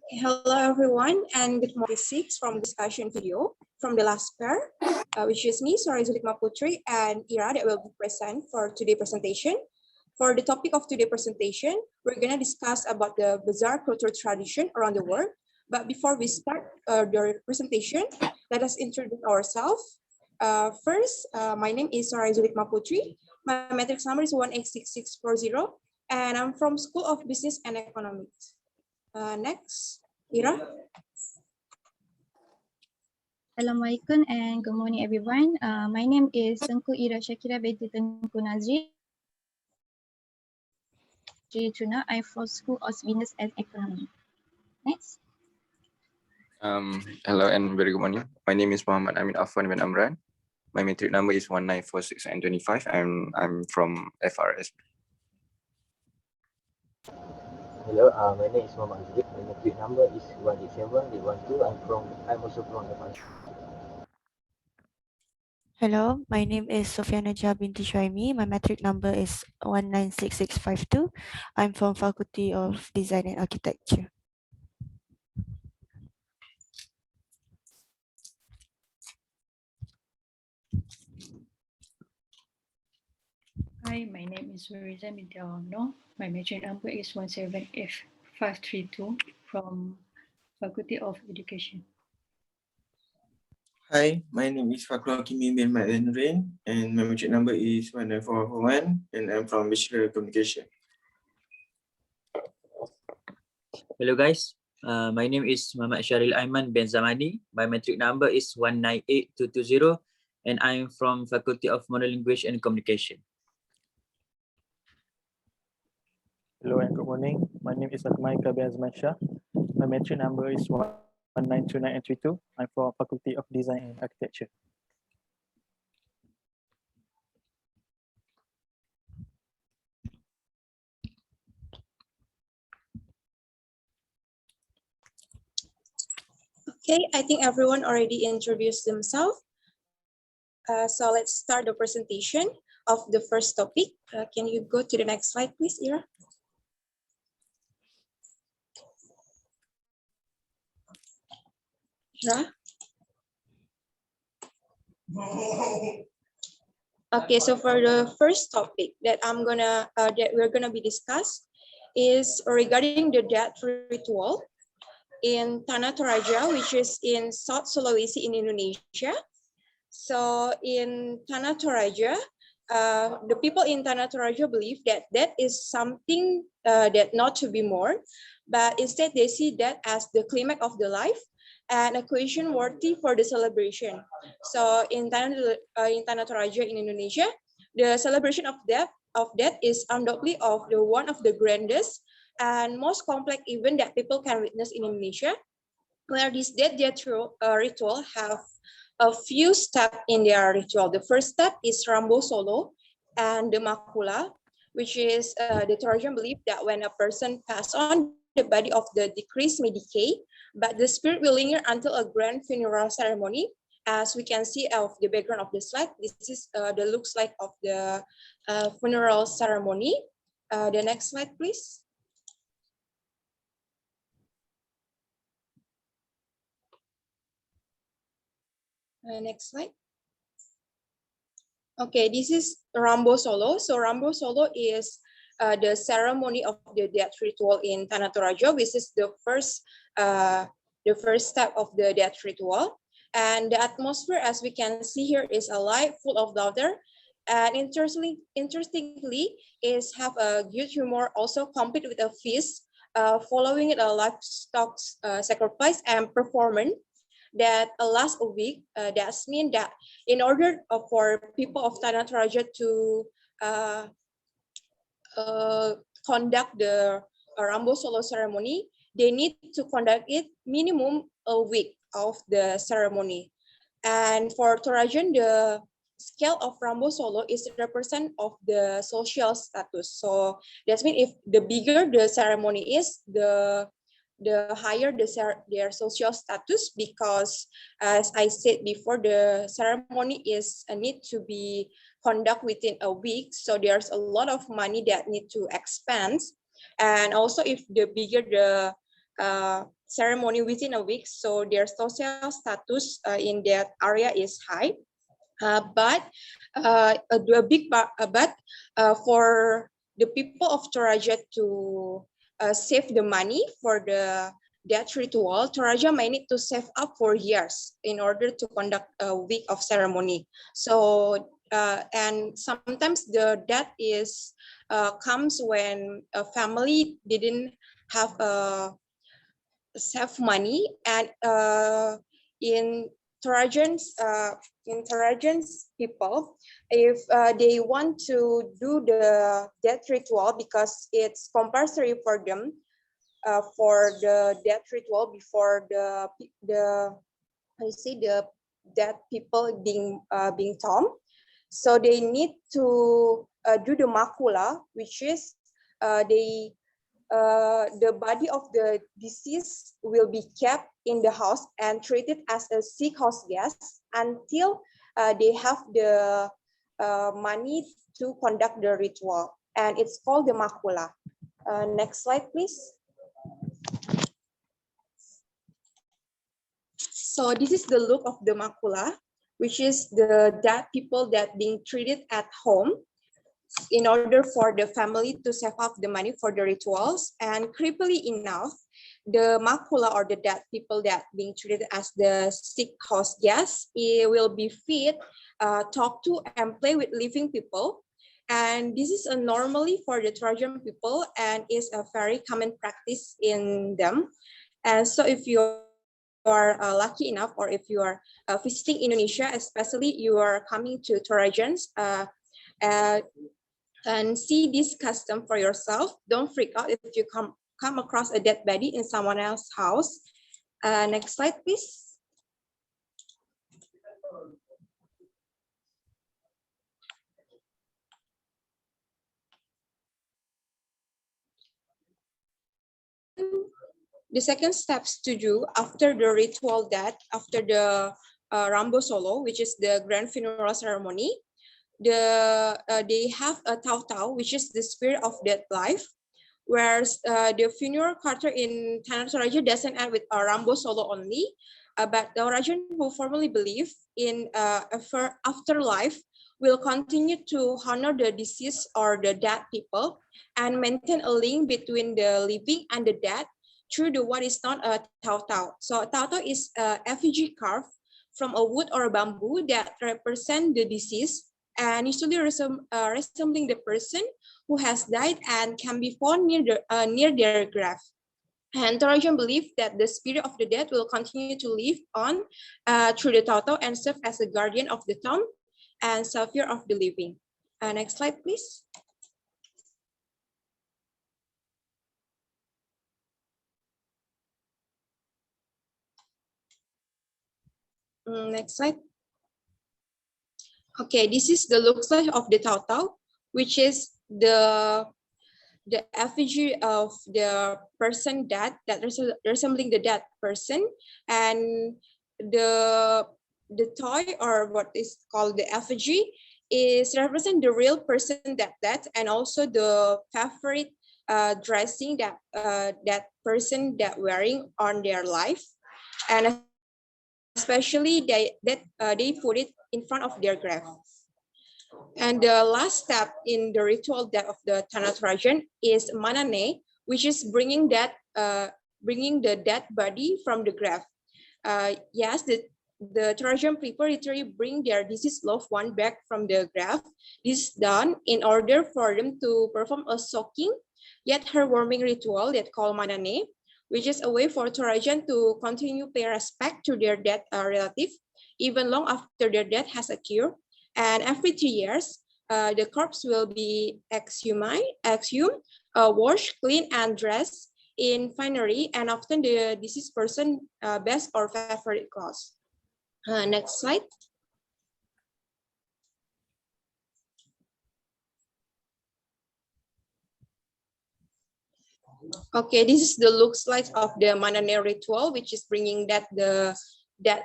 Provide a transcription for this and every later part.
Hello everyone, and good morning. 6 from discussion video from the last pair, which is me, Soraya Zulikma Putri, and Ira that will be present for today's presentation. For the topic of today's presentation, we're gonna discuss about the Bizzare cultural tradition around the world. But before we start the presentation, let us introduce ourselves. First, my name is Soraya Zulikma Putri. My matrix number is 186640, and I'm from School of Business and Economics. Next, Ira. Assalamualaikum and good morning everyone. My name is Tengku Ira Shakira binti Tengku Nazri. Tuna. I'm from School of Business and Economy. Next. Hello and very good morning. My name is Muhammad Amin Afwan bin Amran. My matric number is 1946-N25 and I'm from FRS. Hello, my name is Muhammad Azri. My matric number is 187812. I'm also from FRS. Hello, my name is Sofia Najah binti Shuaimi. My matric number is 196652. I'm from Faculty of Design and Architecture. Hi, my name is Riza binti Awano. My matric number is 17F532 from Faculty of Education. Hi, my name is Fakrul Hakimi bin Maden Rain and my matric number is 19441 and I'm from Bizzare Communication. Hello guys, my name is Muhammad Syaril Aiman bin Zamani. My matric number is 198220 and I'm from Faculty of Monolanguage and Communication. Hello and good morning. My name is Akmaika bin Azman Shah. My matric number is 192932. I'm from Faculty of Design and Architecture. Okay, I think everyone already introduced themselves. So let's start the presentation of the first topic. Can you go to the next slide, please, Ira? Ira? Okay, so for the first topic that we're gonna be discussed is regarding the death ritual in Tanah Toraja, which is in South Sulawesi in Indonesia. So in Tanah Toraja, the people in Tanah Toraja believe that death is something that not to be mourned, but instead they see that as the climax of the life and occasion worthy for the celebration. So in Tanah Toraja in Indonesia, the celebration of death is undoubtedly one of the grandest and most complex event that people can witness in Indonesia, where this death ritual have a few steps in their ritual. The first step is Rambo Solo and the Makula, which is the Torajan belief that when a person passes on, the body of the deceased may decay, but the spirit will linger until a grand funeral ceremony. As we can see of the background of the slide, this is the looks like of the funeral ceremony. The next slide, please. Next slide. Okay, this is Rambo Solo. So Rambo Solo is the ceremony of the death ritual in Tanah Toraja, which is the first step of the death ritual. And the atmosphere, as we can see here, is alive, full of laughter. And interestingly, is have a good humor, also complete with a feast, following it a livestock sacrifice and performance that lasts a week. That's mean that in order for people of Tanah Toraja to conduct the Rambo Solo ceremony, they need to conduct it minimum a week of the ceremony. And for Torajan, the scale of Rambo Solo is represent of the social status. So that means if the bigger the ceremony is, the higher their social status, because as I said before, the ceremony is need to be conduct within a week. So there's a lot of money that need to expend. And also if the bigger ceremony within a week, so their social status in that area is high. But a big part, for the people of Toraja to save the money for the death ritual, Toraja may need to save up for years in order to conduct a week of ceremony. So and sometimes the death is comes when a family didn't have save money, and in Torajan's people, if they want to do the death ritual, because it's compulsory for them for the death ritual before the dead people being tombed. So they need to do the makula, which is the body of the deceased will be kept in the house and treated as a sick house guest until they have the money to conduct the ritual, and it's called the makula. Next slide, please. So this is the look of the makula, which is the dead people that being treated at home in order for the family to save up the money for the rituals. And creepily enough, the makula, or the dead people that being treated as the sick house guests, it will be fed, talk to, and play with living people. And this is a normally for the Trojan people, and is a very common practice in them. And so if you are lucky enough, or if you are visiting Indonesia, especially you are coming to Torajans, and see this custom for yourself. Don't freak out if you come across a dead body in someone else's house. Next slide, please. The second steps to do after the ritual death, after the Rambo Solo, which is the grand funeral ceremony, they have a tau-tau, which is the spirit of dead life, whereas the funeral culture in Tanah Toraja doesn't end with a Rambo Solo only, but the Torajan who firmly believe in afterlife will continue to honor the deceased or the dead people and maintain a link between the living and the dead through the what is known a tau-tau. So tau-tau is a effigy carved from a wood or a bamboo that represent the deceased, and usually resembling the person who has died and can be found near their grave. And Torajan believe that the spirit of the dead will continue to live on through the tau-tau and serve as a guardian of the tomb and savior of the living. Next slide, please. Next slide. Okay, this is the looks like of the tau-tau, which is the effigy of the person that resembling the dead person, and the toy, or what is called the effigy, is represent the real person that and also the favorite dressing that that person that wearing on their life, and especially they put it in front of their grave. And the last step in the ritual death of the Tanah Torajan is manane, which is bringing the dead body from the grave. Yes, the Torajan people literally bring their deceased loved one back from the grave. This is done in order for them to perform a soaking yet heartwarming ritual that called manane, which is a way for Torajan to continue pay respect to their dead relative even long after their death has occurred. And every 3 years, the corpse will be exhumed, washed, cleaned, and dressed in finery, and often the deceased person best or favorite clothes. Next slide. Okay, this is the looks like of the manane ritual, which is bringing that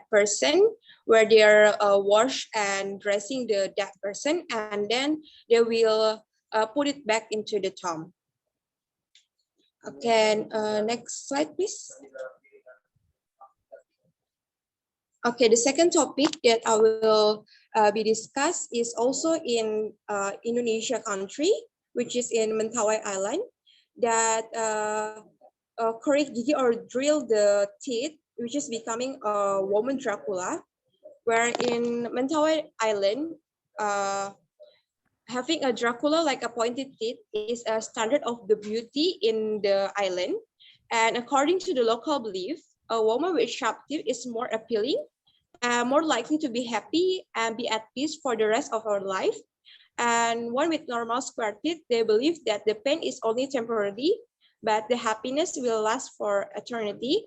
person, where they are wash and dressing the dead person, and then they will put it back into the tomb. Okay, next slide, please. Okay, the second topic that I will be discussed is also in Indonesia country, which is in Mentawai Island, that correct gigi or drill the teeth, which is becoming a woman Dracula, where in Mentawai Island, having a Dracula like a pointed teeth is a standard of the beauty in the island. And according to the local belief, a woman with sharp teeth is more appealing, more likely to be happy and be at peace for the rest of our life. And one with normal square teeth, they believe that the pain is only temporary, but the happiness will last for eternity.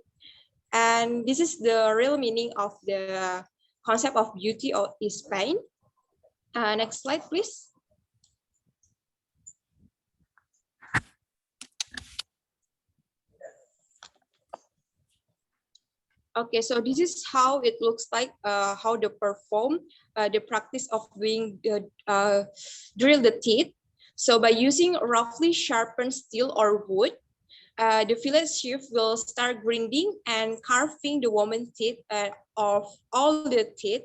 And this is the real meaning of the concept of beauty or is pain. Next slide, please. Okay, so this is how it looks like, how they perform the practice of doing the drill the teeth. So by using roughly sharpened steel or wood, the village chief will start grinding and carving the woman's teeth of all the teeth.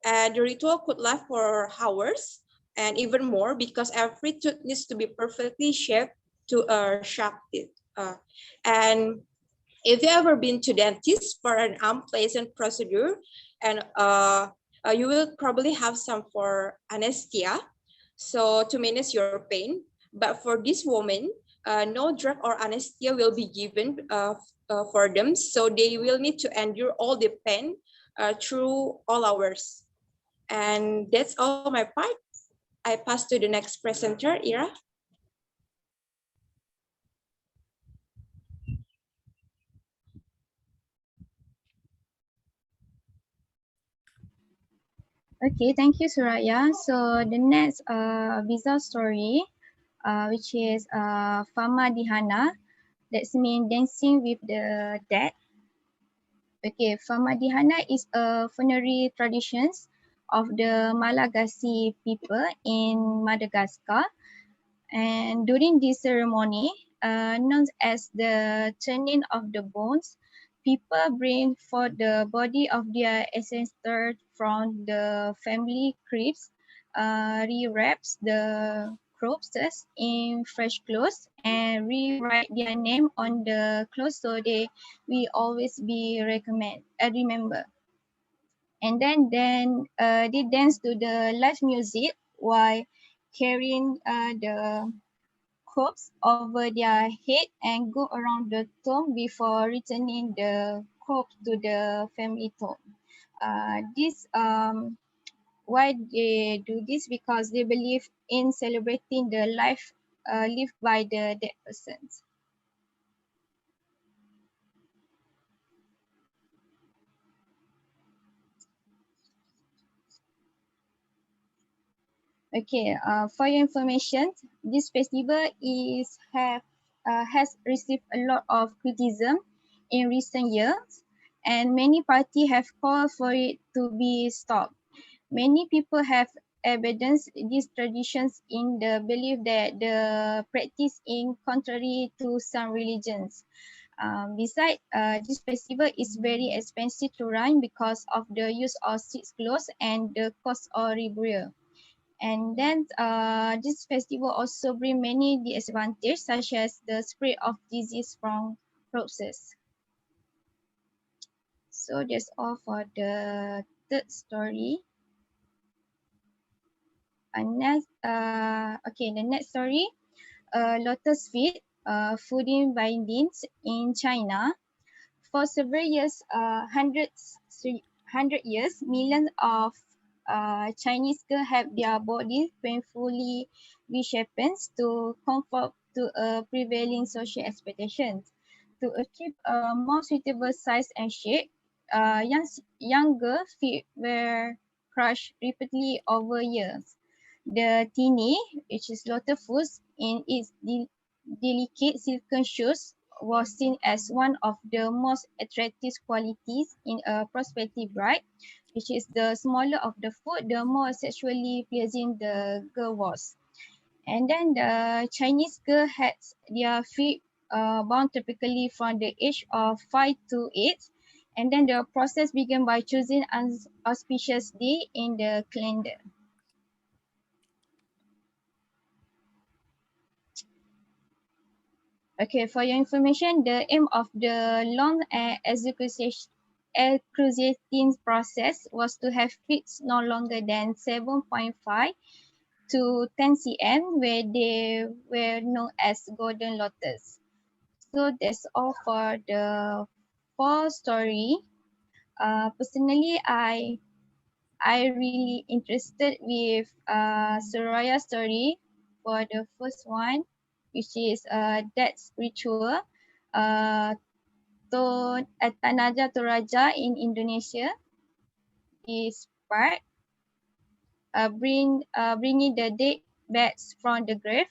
The ritual could last for hours and even more because every tooth needs to be perfectly shaped to a sharp teeth. And if you ever been to dentist for an unpleasant procedure, and you will probably have some for anesthesia, so to manage your pain. But for this woman, no drug or anesthesia will be given for them, so they will need to endure all the pain through all hours. And that's all my part. I pass to the next presenter, Ira. Okay, thank you, Suraya. So the next Bizzare story, which is Fama Dihana, that's mean dancing with the dead. Okay, Fama Dihana is a funerary traditions of the Malagasy people in Madagascar. And during this ceremony, known as the turning of the bones, people bring forth the body of their ancestors from the family crypts, rewraps the corpses in fresh clothes, and rewrite their name on the clothes so they will always be remember. And then they dance to the live music while carrying the corpse over their head and go around the tomb before returning the corpse to the family tomb. This why they do this, because they believe in celebrating the life lived by the dead persons. Okay, for your information, this festival has received a lot of criticism in recent years, and many parties have called for it to be stopped. Many people have evidenced these traditions in the belief that the practice is contrary to some religions. Besides, this festival is very expensive to run because of the use of street clothes and the cost of reburial. And then this festival also bring many disadvantages, such as the spread of disease from corpses. So that's all for the third story. And next, okay, the next story, lotus feet, fooding bindings in China. For several years, hundred years, millions of Chinese girls have their bodies painfully reshaped to conform to a prevailing social expectations. To achieve a more suitable size and shape, young girls' feet were crushed repeatedly over years. The tiny, which is lotus in its delicate silken shoes, was seen as one of the most attractive qualities in a prospective bride, which is the smaller of the foot, the more sexually pleasing the girl was. And then the Chinese girl had their feet bound typically from the age of 5 to 8, And then the process began by choosing an auspicious day in the calendar. Okay, for your information, the aim of the long excruciating process was to have crits no longer than 7.5 to 10 cm, where they were known as golden lotus. So that's all for the fall story. Personally, I really interested with Soraya story for the first one, which is death ritual. Uh, Tanaja Toraja in Indonesia is part bringing the dead bats from the grave.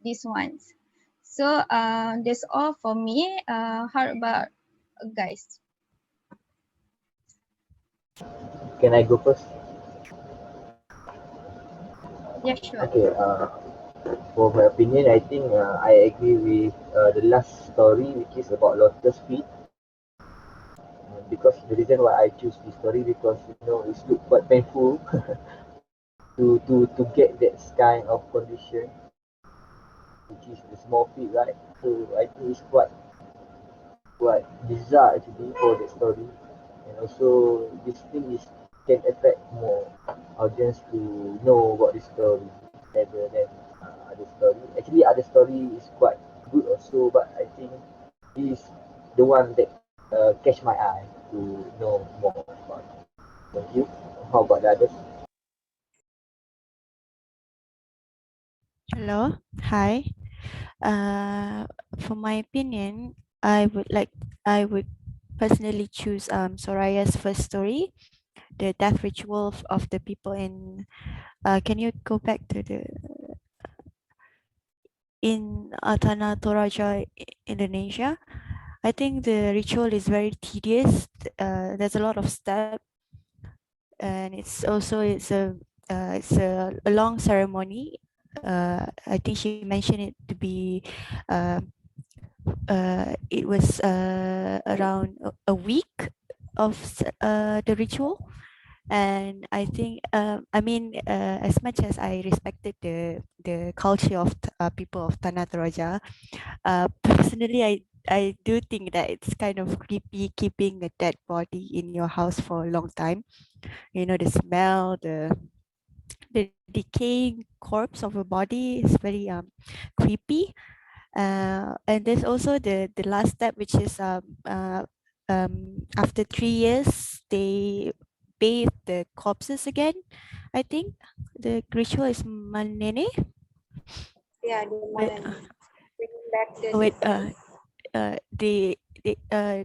These ones. So that's all for me. How about guys? Can I go first? Yeah, sure. Okay. For my opinion, I think I agree with the last story, which is about lotus feet. Because the reason why I choose this story, because it's look quite painful to get that kind of condition, which is the small feet, right? So I think it's quite bizarre actually for the story, and also this thing is can affect more audience to know about this story rather than other story. Actually, other story is quite good also, but I think this is the one that catch my eye to know more about it. Thank you. How about the others? Hello, hi. For my opinion, I would personally choose Soraya's first story, the death ritual of the people in. Can you go back to the in Tanah Toraja, Indonesia? I think the ritual is very tedious. There's a lot of steps, and it's a long ceremony. I think she mentioned it to be uh, it was around a week of the ritual. And I think as much as I respected the culture of people of Tanah Toraja, personally I do think that it's kind of creepy keeping a dead body in your house for a long time. You know, the smell, the decaying corpse of a body is very creepy. And there's also the last step, which is after 3 years they bathe the corpses again. I think the ritual is manene. Yeah, the Wait, man bringing back the wait, dead body.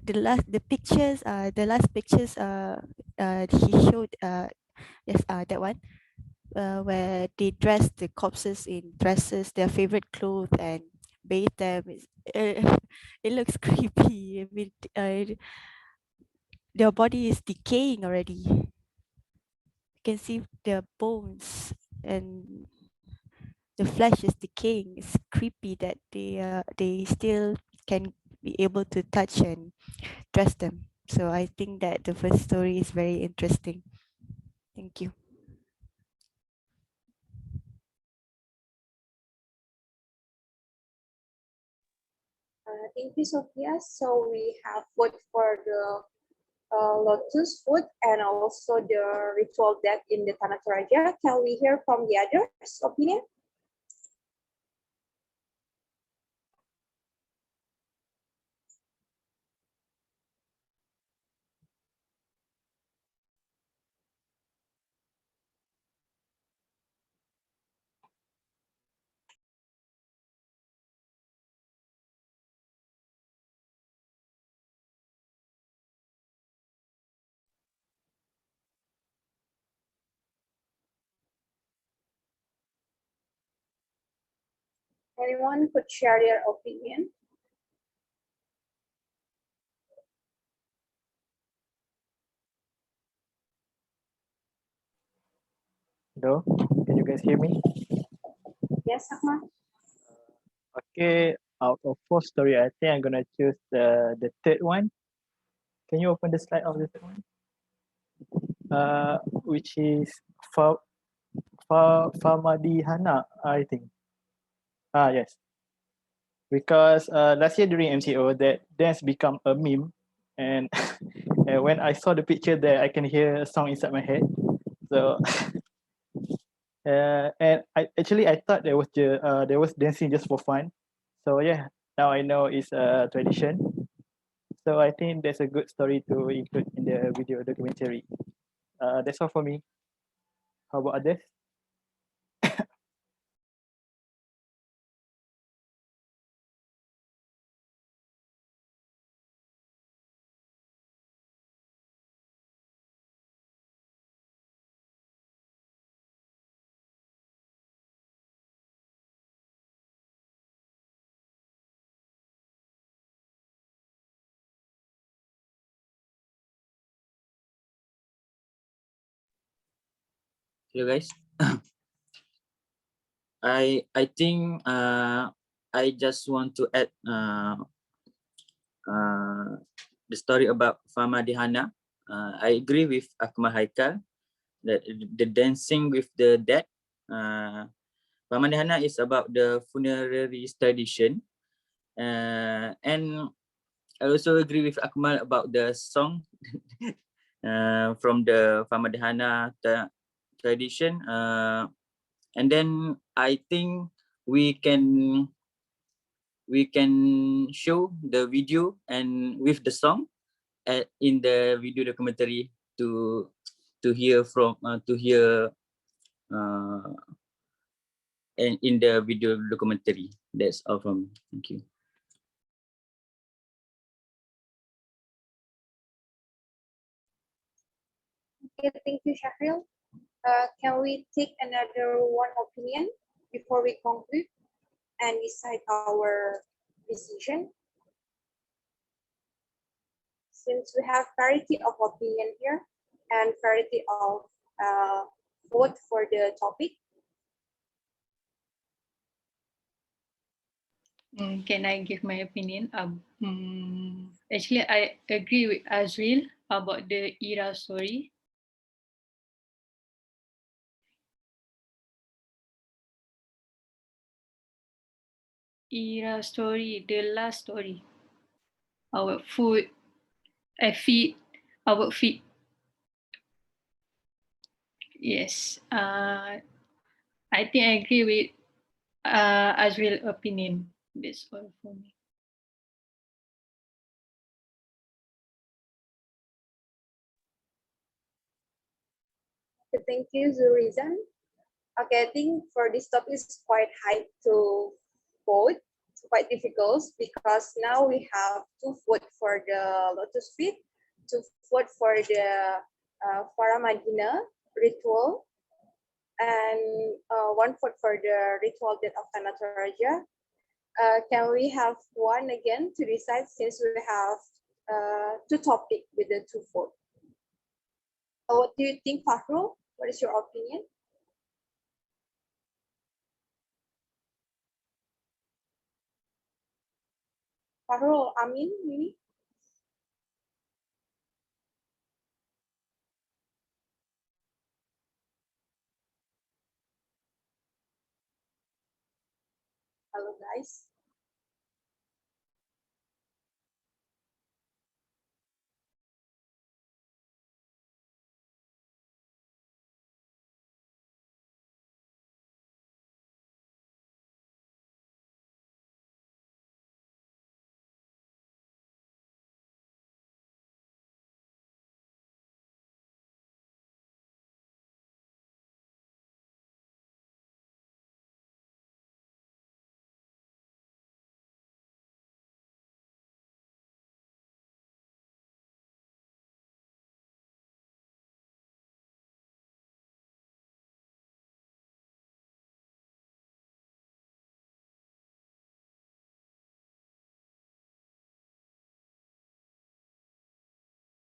the last pictures he showed yes that one where they dress the corpses in dresses, their favorite clothes, and bathe them. It looks creepy. I mean, their body is decaying already. You can see their bones and the flesh is decaying. It's creepy that they still can be able to touch and dress them. So I think that the first story is very interesting. Thank you. Thank you, Sophia. So we have vote for the lotus food and also the ritual death in the Tanah Toraja. Can we hear from the others' opinion? Anyone could share their opinion? Hello, can you guys hear me? Yes, Ahmad. Okay, out of 4 story, I think I'm gonna choose the third one. Can you open the slide of the third one? Which is Famadihana, I think. Yes. Because last year during MCO, that dance become a meme, and and when I saw the picture there, I can hear a song inside my head. So and I thought there was dancing just for fun. So yeah, now I know it's a tradition. So I think that's a good story to include in the video documentary. That's all for me. How about others? Hello guys. I think I just want to add the story about Fama Dihana. I agree with Akmal Haikal that the dancing with the dead. Fama Dihana is about the funerary tradition, and I also agree with Akmal about the song from the Fama Dihana tradition. And then I think we can show the video and with the song in the video documentary to hear from to hear uh, in the video documentary. That's all from me. Thank you. Okay, thank you, Shahril. Can we take another one opinion before we conclude and decide our decision? Since we have parity of opinion here and parity of vote for the topic. Can I give my opinion? Actually, I agree with Azril about the era story. Era story, the last story. Our food, feed, our feed. Yes. I think I agree with Azril opinion. That's all for me. Okay, thank you, Zurizan. Okay, I think for this topic is quite hard to vote. It's quite difficult because now we have to vote for the Lotus Feet, to vote for the Farah Madinah ritual, and one vote for the ritual death of Tanah Toraja. Can we have one again to decide, since we have two topics with the two votes? What do you think, Fahrul? What is your opinion? Fahrul Amin, maybe? Hello, guys.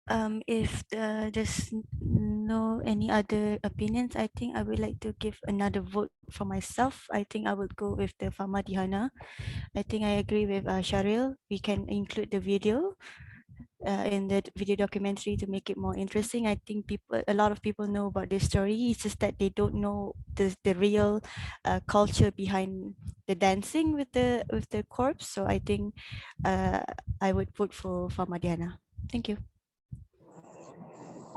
If there's no any other opinions, I think I would like to give another vote for myself. I think I would go with the Fama Dihana. I think I agree with Sharil. We can include the video in the video documentary to make it more interesting. I think a lot of people know about this story. It's just that they don't know the real culture behind the dancing with the corpse. So I think I would vote for Fama Dihana. Thank you.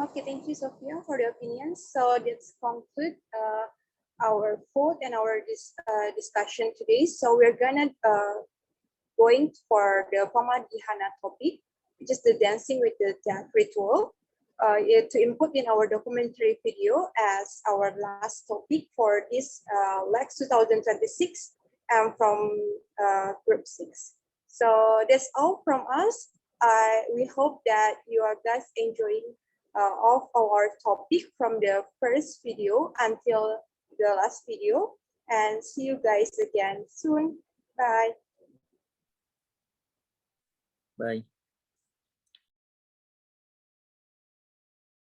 Okay, thank you, Sophia, for the opinions. So let's conclude our vote and our discussion today. So we're gonna going for the Fama Dihana topic, which is the dancing with the death ritual. To input in our documentary video as our last topic for this LAX 2026 from group 6. So that's all from us. We hope that you are guys enjoying of our topic from the first video until the last video, and see you guys again soon. Bye. Bye.